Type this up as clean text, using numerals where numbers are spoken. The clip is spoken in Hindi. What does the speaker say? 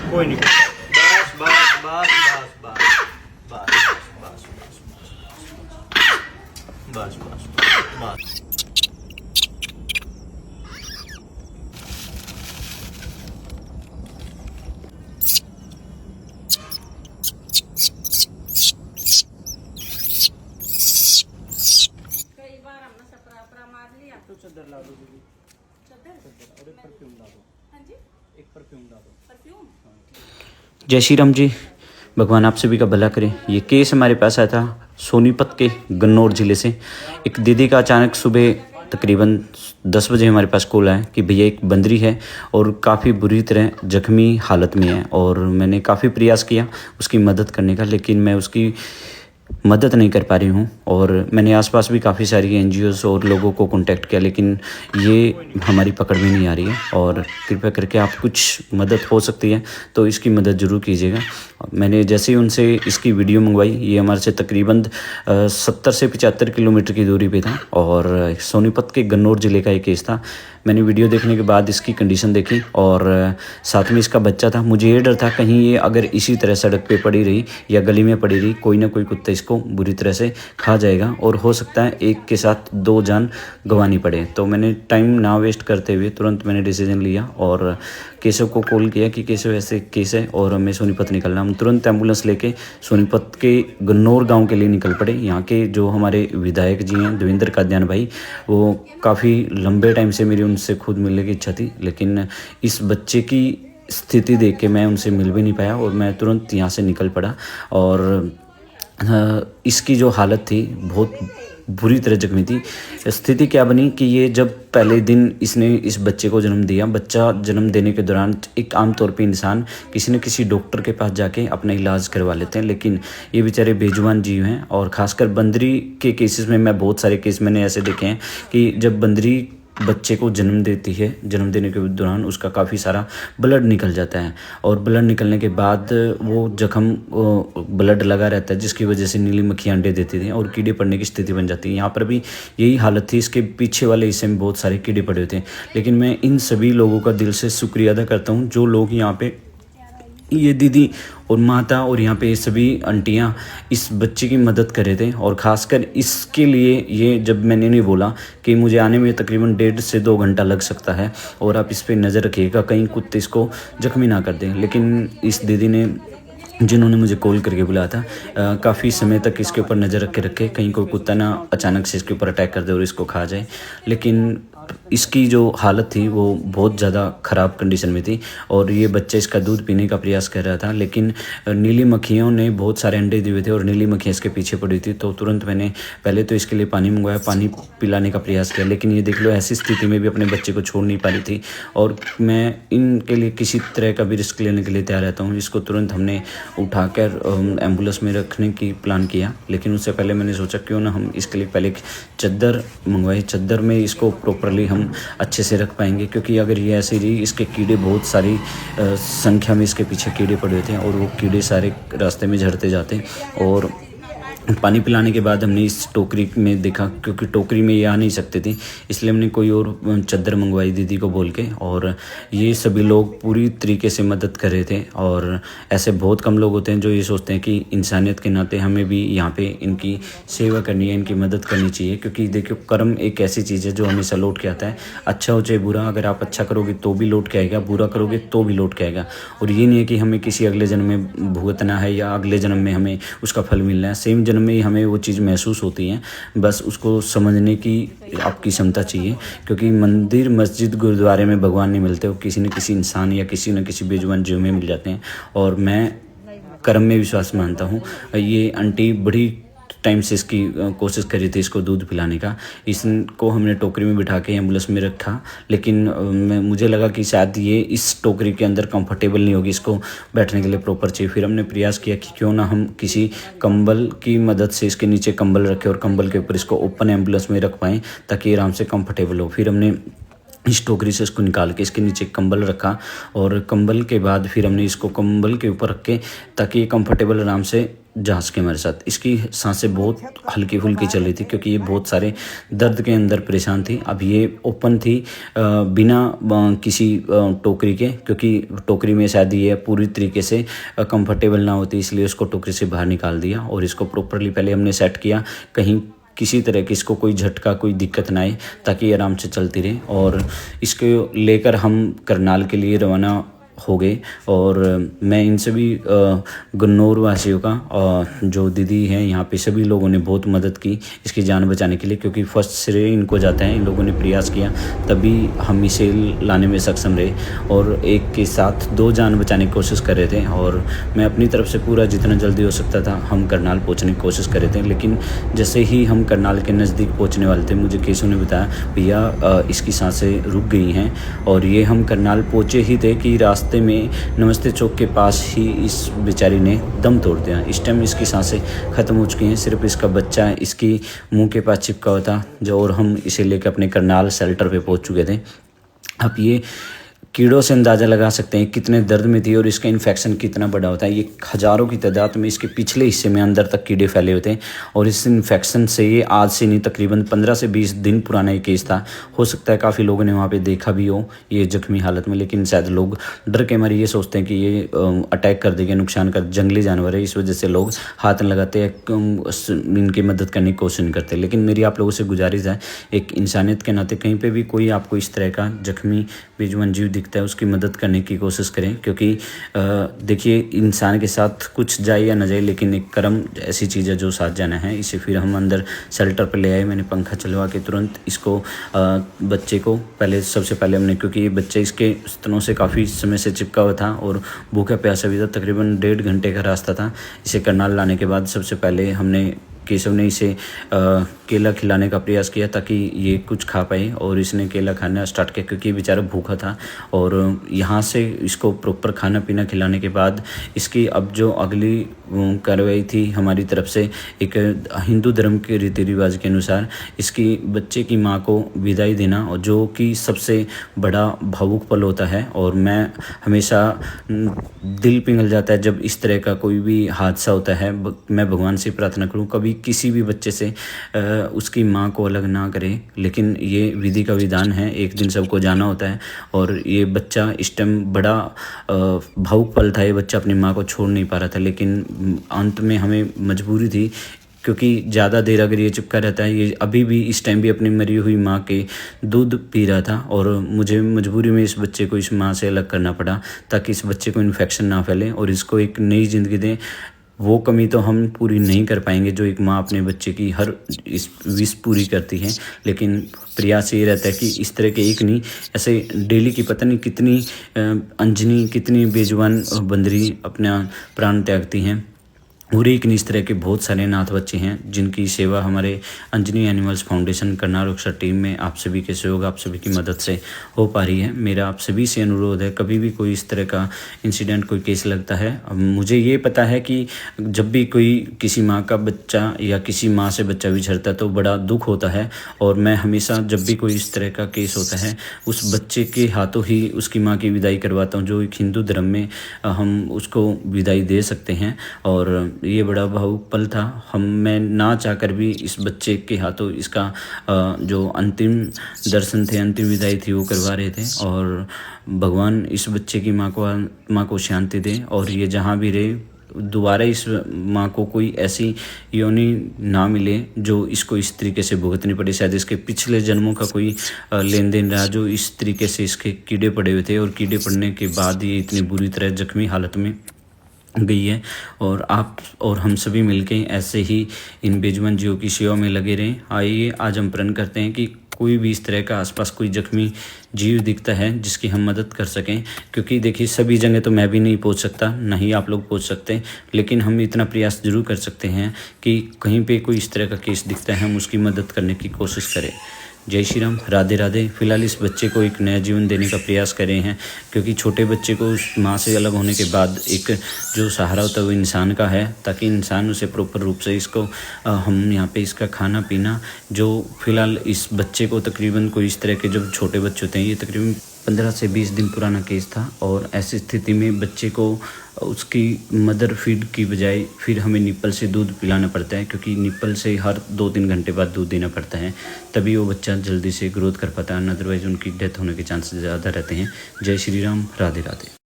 कोई नहीं। बस बस बस बस बस बस बस बस बस। कई बार हमने सपरा मार लिया। तो चादर ला दो दीदी, चादर और एक परफ्यूम ला दो। हाँ जी, एक परफ्यूम ला दो। परफ्यूम। जय श्री राम जी। भगवान आप सभी का भला करें। ये केस हमारे पास आया था सोनीपत के गन्नौर ज़िले से। एक दीदी का अचानक सुबह तकरीबन 10 बजे हमारे पास कॉल आया कि भैया एक बंदरी है और काफ़ी बुरी तरह जख्मी हालत में है। और मैंने काफ़ी प्रयास किया उसकी मदद करने का, लेकिन मैं उसकी मदद नहीं कर पा रही हूँ। और मैंने आसपास भी काफ़ी सारी एनजीओज़ और लोगों को कांटेक्ट किया, लेकिन ये हमारी पकड़ में नहीं आ रही है। और कृपया करके आप कुछ मदद हो सकती है तो इसकी मदद ज़रूर कीजिएगा। मैंने जैसे ही उनसे इसकी वीडियो मंगवाई, ये हमारे से तकरीबन 70 से 75 किलोमीटर की दूरी पे था और सोनीपत के गन्नौर ज़िले का एक केस था। मैंने वीडियो देखने के बाद इसकी कंडीशन देखी और साथ में इसका बच्चा था। मुझे ये डर था कहीं ये अगर इसी तरह सड़क पे पड़ी रही या गली में पड़ी रही, कोई ना कोई कुत्ता इसको बुरी तरह से खा जाएगा और हो सकता है एक के साथ 2 जान गंवानी पड़े। तो मैंने टाइम ना वेस्ट करते हुए तुरंत मैंने डिसीजन लिया और केशव को कॉल किया कि केशव ऐसे केस है और हमें सोनीपत निकलना। हम तुरंत एम्बुलेंस लेके सोनीपत के गन्नौर गांव के लिए निकल पड़े। यहाँ के जो हमारे विधायक जी हैं देवेंद्र कादयान भाई, वो काफ़ी लंबे टाइम से मेरी उनसे खुद मिलने की इच्छा थी, लेकिन इस बच्चे की स्थिति देख के मैं उनसे मिल भी नहीं पाया और मैं तुरंत यहाँ से निकल पड़ा। और इसकी जो हालत थी बहुत बुरी तरह जख्मी थी। स्थिति क्या बनी कि ये जब पहले दिन इसने इस बच्चे को जन्म दिया, बच्चा जन्म देने के दौरान एक आमतौर पे इंसान किसी न किसी डॉक्टर के पास जाके अपना इलाज करवा लेते हैं, लेकिन ये बेचारे बेजुबान जीव हैं। और ख़ासकर बंदरी के केसेस में मैं बहुत सारे केस मैंने ऐसे देखे हैं कि जब बंदरी बच्चे को जन्म देती है, जन्म देने के दौरान उसका काफ़ी सारा ब्लड निकल जाता है और ब्लड निकलने के बाद वो जख्म ब्लड लगा रहता है, जिसकी वजह से नीली मक्खियाँ अंडे देती थी और कीड़े पड़ने की स्थिति बन जाती है। यहाँ पर भी यही हालत थी। इसके पीछे वाले हिस्से में बहुत सारे कीड़े पड़े हुए थे। लेकिन मैं इन सभी लोगों का दिल से शुक्रिया अदा करता हूँ जो लोग यहाँ पे, ये दीदी और माता और यहाँ पे सभी आंटियाँ इस बच्चे की मदद कर रहे थे। और ख़ासकर इसके लिए ये जब मैंने नहीं बोला कि मुझे आने में तकरीबन 1.5 से 2 घंटा लग सकता है और आप इस पे नज़र रखिएगा कहीं कुत्ते इसको जख्मी ना कर दें, लेकिन इस दीदी ने, जिन्होंने मुझे कॉल करके बुलाया था, काफ़ी समय तक इसके ऊपर नज़र रखे कहीं कोई कुत्ता ना अचानक से इसके ऊपर अटैक कर दे और इसको खा जाए। लेकिन इसकी जो हालत थी वो बहुत ज़्यादा ख़राब कंडीशन में थी और ये बच्चा इसका दूध पीने का प्रयास कर रहा था, लेकिन नीली मक्खियों ने बहुत सारे अंडे दिए हुए थे और नीली मक्खियाँ इसके पीछे पड़ी थी। तो तुरंत मैंने पहले तो इसके लिए पानी मंगवाया, पानी पिलाने का प्रयास किया, लेकिन ये देख लो ऐसी स्थिति में भी अपने बच्चे को छोड़ नहीं पा रही थी। और मैं इनके लिए किसी तरह का भी रिस्क लेने के लिए तैयार रहता हूँ। इसको तुरंत हमने उठाकर एम्बुलेंस में रखने की प्लान किया, लेकिन उससे पहले मैंने सोचा क्यों ना हम इसके लिए पहले एक चादर मंगवाई। चादर में इसको प्रॉपरली हम अच्छे से रख पाएंगे, क्योंकि अगर ये ऐसे रही, इसके कीड़े बहुत सारी संख्या में इसके पीछे कीड़े पड़े हुए थे और वो कीड़े सारे रास्ते में झड़ते जाते। और पानी पिलाने के बाद हमने इस टोकरी में देखा, क्योंकि टोकरी में ये आ नहीं सकते थे, इसलिए हमने कोई और चादर मंगवाई दीदी को बोल के। और ये सभी लोग पूरी तरीके से मदद कर रहे थे। और ऐसे बहुत कम लोग होते हैं जो ये सोचते हैं कि इंसानियत के नाते हमें भी यहाँ पे इनकी सेवा करनी है, इनकी मदद करनी चाहिए। क्योंकि देखियो कर्म एक ऐसी चीज़ है जो हमेशा लौट के आता है, अच्छा हो चाहे बुरा। अगर आप अच्छा करोगे तो भी लौट के आएगा, बुरा करोगे तो भी लौट के आएगा। और ये नहीं है कि हमें किसी अगले जन्म में भुगतना है या अगले जन्म में हमें उसका फल मिलना है। सेम जन्म में ही हमें वो चीज़ महसूस होती है, बस उसको समझने की आपकी क्षमता चाहिए। क्योंकि मंदिर, मस्जिद, गुरुद्वारे में भगवान नहीं मिलते, वो किसी न किसी इंसान या किसी न किसी बेजुबान जीव में मिल जाते हैं। और मैं कर्म में विश्वास मानता हूँ। ये आंटी बड़ी टाइम से इसकी कोशिश करी थी इसको दूध पिलाने का। इसको हमने टोकरी में बिठा के एम्बुलेंस में रखा, लेकिन मुझे लगा कि शायद ये इस टोकरी के अंदर कंफर्टेबल नहीं होगी, इसको बैठने के लिए प्रॉपर चाहिए। फिर हमने प्रयास किया कि क्यों ना हम किसी कंबल की मदद से इसके नीचे कंबल रखें और कंबल के ऊपर इसको ओपन एम्बुलेंस में रख पाएँ ताकि आराम से कंफर्टेबल हो। फिर हमने इस टोकरी से इसको निकाल के इसके नीचे कंबल रखा और कंबल के बाद फिर हमने इसको कंबल के ऊपर रख के ताकि ये कंफर्टेबल आराम से जांच की हमारे साथ। इसकी सांसें बहुत हल्की फुल्की चल रही थी क्योंकि ये बहुत सारे दर्द के अंदर परेशान थी। अब ये ओपन थी बिना किसी टोकरी के, क्योंकि टोकरी में शायद ये पूरी तरीके से कंफर्टेबल ना होती, इसलिए उसको टोकरी से बाहर निकाल दिया और इसको प्रॉपरली पहले हमने सेट किया, कहीं किसी तरह की इसको कोई झटका कोई दिक्कत ना आए, ताकि ये आराम से चलती रहे। और इसको लेकर हम करनाल के लिए रवाना हो गए। और मैं इन सभी गन्नौर वासियों का जो दीदी हैं यहाँ पे, सभी लोगों ने बहुत मदद की इसकी जान बचाने के लिए, क्योंकि फर्स्ट श्रेय इनको जाता है। इन लोगों ने प्रयास किया तभी हम इसे लाने में सक्षम रहे और एक के साथ 2 जान बचाने की कोशिश कर रहे थे। और मैं अपनी तरफ से पूरा जितना जल्दी हो सकता था हम करनाल पहुँचने की कोशिश कर रहे थे। लेकिन जैसे ही हम करनाल के नज़दीक पहुँचने वाले थे, मुझे केशव ने बताया भैया इसकी सांसें रुक गई हैं। और ये हम करनाल पहुँचे ही थे कि रास्ते में नमस्ते चौक के पास ही इस बेचारी ने दम तोड़ दिया। इस टाइम इसकी सांसें ख़त्म हो चुकी हैं, सिर्फ इसका बच्चा इसकी मुंह के पास चिपका हुआ था जो, और हम इसे लेकर अपने करनाल शेल्टर पे पहुंच चुके थे। अब ये कीड़ों से अंदाज़ा लगा सकते हैं कितने दर्द में थी और इसका इन्फेक्शन कितना बड़ा होता है। ये हज़ारों की तादाद में इसके पिछले हिस्से में अंदर तक कीड़े फैले होते हैं और इस इन्फेक्शन से ये आज से नहीं तकरीबन 15 से 20 दिन पुराना ये केस था। हो सकता है काफ़ी लोगों ने वहाँ पे देखा भी हो ये जख्मी हालत में, लेकिन शायद लोग डर के मारे ये सोचते हैं कि ये अटैक कर देगा, नुकसान कर, जंगली जानवर है, इस वजह से लोग हाथ न लगाते हैं, इनकी मदद करने की कोशिश नहीं करते। लेकिन मेरी आप लोगों से गुजारिश है, एक इंसानियत के नाते कहीं पर भी कोई आपको इस तरह का जख्मी बेजुबान जीव दिखता है उसकी मदद करने की कोशिश करें। क्योंकि देखिए इंसान के साथ कुछ जाए या न जाए, लेकिन एक कर्म ऐसी चीज़ है जो साथ जाना है। इसे फिर हम अंदर शेल्टर पर ले आए। मैंने पंखा चलवा के तुरंत इसको बच्चे को सबसे पहले हमने, क्योंकि ये बच्चे इसके स्तनों से काफ़ी समय से चिपका हुआ था और भूखा प्यासा भी था, तकरीबन 1.5 घंटे का रास्ता था। इसे करनाल लाने के बाद सबसे पहले हमने केशव ने इसे केला खिलाने का प्रयास किया ताकि ये कुछ खा पाए, और इसने केला खाना स्टार्ट किया क्योंकि बेचारा भूखा था। और यहाँ से इसको प्रॉपर खाना पीना खिलाने के बाद इसकी अब जो अगली कार्रवाई थी हमारी तरफ से, एक हिंदू धर्म के रीति रिवाज के अनुसार इसकी बच्चे की माँ को विदाई देना, और जो कि सबसे बड़ा भावुक पल होता है। और मैं हमेशा दिल पिघल जाता है जब इस तरह का कोई भी हादसा होता है। मैं भगवान से प्रार्थना करूँ कभी किसी भी बच्चे से उसकी माँ को अलग ना करे, लेकिन ये विधि का विधान है, एक दिन सबको जाना होता है। और ये बच्चा इस टाइम बड़ा भावुक पल था, ये बच्चा अपनी माँ को छोड़ नहीं पा रहा था, लेकिन अंत में हमें मजबूरी थी, क्योंकि ज़्यादा देर अगर ये चिपका रहता है, ये अभी भी इस टाइम भी अपनी मरी हुई माँ के दूध पी रहा था, और मुझे मजबूरी में इस बच्चे को इस माँ से अलग करना पड़ा ताकि इस बच्चे को इन्फेक्शन ना फैले और इसको एक नई ज़िंदगी दें। वो कमी तो हम पूरी नहीं कर पाएंगे जो एक माँ अपने बच्चे की हर इस विश पूरी करती है, लेकिन प्रयास ये रहता है कि इस तरह के एक नहीं, ऐसे डेली की पता नहीं कितनी अंजनी, कितनी बेजुबान बंदरी अपना प्राण त्यागती हैं। और एक इस तरह के बहुत सारे अनाथ बच्चे हैं जिनकी सेवा हमारे अंजनी एनिमल्स फाउंडेशन करनाल अक्सर टीम में आप सभी के सहयोग, आप सभी की मदद से हो पा रही है। मेरा आप सभी से अनुरोध है, कभी भी कोई इस तरह का इंसिडेंट, कोई केस लगता है, मुझे ये पता है कि जब भी कोई किसी माँ का बच्चा या किसी माँ से बच्चा बिछड़ता है तो बड़ा दुख होता है, और मैं हमेशा जब भी कोई इस तरह का केस होता है उस बच्चे के हाथों ही उसकी माँ की विदाई करवाता हूँ, जो एक हिंदू धर्म में हम उसको विदाई दे सकते हैं। और ये बड़ा भावुक पल था, मैं ना चाहकर भी इस बच्चे के हाथों इसका जो अंतिम दर्शन थे, अंतिम विदाई थी वो करवा रहे थे। और भगवान इस बच्चे की माँ को शांति दे, और ये जहाँ भी रहे दोबारा इस माँ को कोई ऐसी योनि ना मिले जो इसको इस तरीके से भुगतनी पड़े। शायद इसके पिछले जन्मों का कोई लेन देन रहा जो इस तरीके से इसके कीड़े पड़े हुए थे, और कीड़े पड़ने के बाद ये इतनी बुरी तरह जख्मी हालत में गई है। और आप और हम सभी मिलके ऐसे ही इन बेजुबान जीवों की सेवा में लगे रहें। आइए आज हम प्रण करते हैं कि कोई भी इस तरह का आसपास कोई जख्मी जीव दिखता है जिसकी हम मदद कर सकें, क्योंकि देखिए सभी जगह तो मैं भी नहीं पहुंच सकता, ना ही आप लोग पहुंच सकते, लेकिन हम इतना प्रयास जरूर कर सकते हैं कि कहीं पे कोई इस तरह का केस दिखता है हम उसकी मदद करने की कोशिश करें। जय श्री राम, राधे राधे। फिलहाल इस बच्चे को एक नया जीवन देने का प्रयास कर रहे हैं, क्योंकि छोटे बच्चे को उस माँ से अलग होने के बाद एक जो सहारा होता है वो इंसान का है, ताकि इंसान उसे प्रॉपर रूप से इसको हम यहाँ पे इसका खाना पीना, जो फिलहाल इस बच्चे को तकरीबन कोई इस तरह के जब छोटे बच्चे होते हैं, ये तकरीबन 15 से 20 दिन पुराना केस था, और ऐसी स्थिति में बच्चे को उसकी मदर फीड की बजाय फिर हमें निप्पल से दूध पिलाना पड़ता है, क्योंकि निप्पल से हर 2-3 घंटे बाद दूध देना पड़ता है, तभी वो बच्चा जल्दी से ग्रोथ कर पाता है, अदरवाइज़ उनकी डेथ होने के चांसेस ज़्यादा रहते हैं। जय श्री राम, राधे राधे।